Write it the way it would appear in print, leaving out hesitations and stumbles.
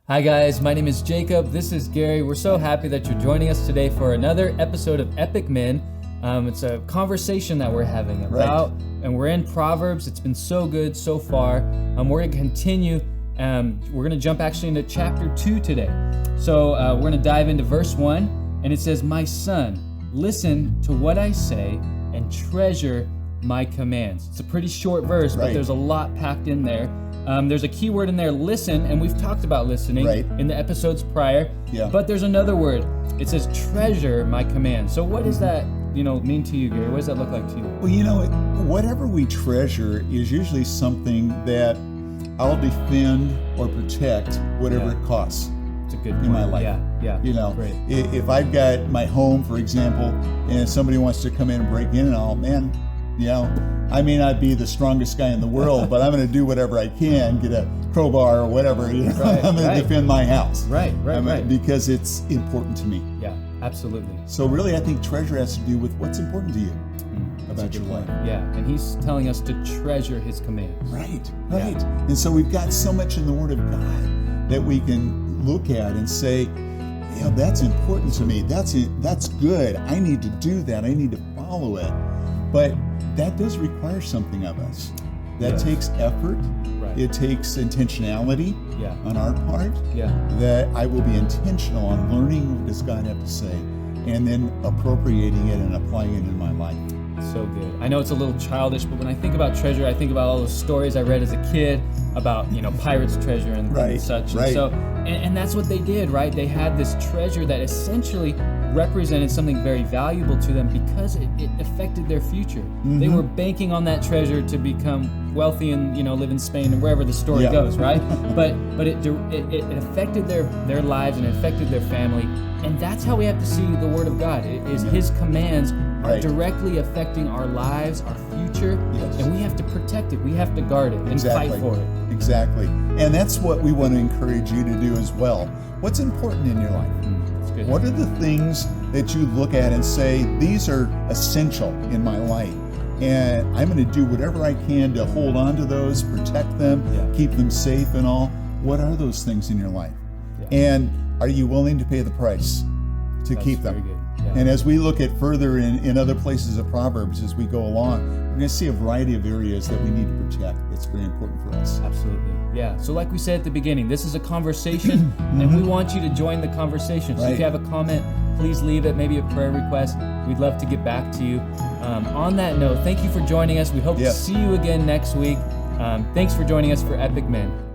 Hi guys, my name is Jacob. This is Gary. We're so happy that you're joining us today for another episode of Epic Men. It's a conversation that we're having about, and we're in Proverbs. It's been so good so far. We're going to continue. We're going to jump actually into chapter 2 today. So we're going to dive into verse 1, and it says, "My son, listen to what I say and treasure my commands." It's a pretty short verse, but there's a lot packed in there. There's a key word in there, listen, and we've talked about listening in the episodes prior. But there's another word. It says treasure my commands. So what does that, mean to you, Gary? What does that look like to you? Well, whatever we treasure is usually something that I'll defend or protect whatever it costs. It's a good point. In my life. Yeah. Great. If I've got my home, for example, and somebody wants to come in and break in, I may not be the strongest guy in the world, but I'm going to do whatever I can, get a crowbar or whatever. I'm going to defend my house. Right. Because it's important to me. Yeah, absolutely. So really, I think treasure has to do with what's important to you about your life. Yeah, and he's telling us to treasure his commands. Right. And so we've got so much in the Word of God that we can look at and say, that's important to me. That's good. I need to do that. I need to follow it. But that does require something of us. That takes effort. It takes intentionality on our part. That I will be intentional on learning what does God have to say and then appropriating it and applying it in my life. So good. I know it's a little childish, but when I think about treasure, I think about all those stories I read as a kid about, pirates' treasure and such. And so, and that's what they did, right? They had this treasure that essentially represented something very valuable to them because it affected their future. They were banking on that treasure to become wealthy and live in Spain and wherever the story goes, right? But it affected their lives and it affected their family, and that's how we have to see the Word of God. It is His commands are directly affecting our lives, our future, and we have to protect it. We have to guard it and fight for it. Exactly, and that's what we want to encourage you to do as well. What's important in your life? What are the things that you look at and say, these are essential in my life, and I'm going to do whatever I can to hold on to those, protect them, keep them safe and all? What are those things in your life? And are you willing to pay the price to keep them? Very good. And as we look at further in other places of Proverbs as we go along, we're going to see a variety of areas that we need to protect. That's very important for us. Absolutely. Yeah. So like we said at the beginning, this is a conversation, and we want you to join the conversation. So if you have a comment, please leave it, maybe a prayer request. We'd love to get back to you. On that note, thank you for joining us. We hope to see you again next week. Thanks for joining us for Epic Men.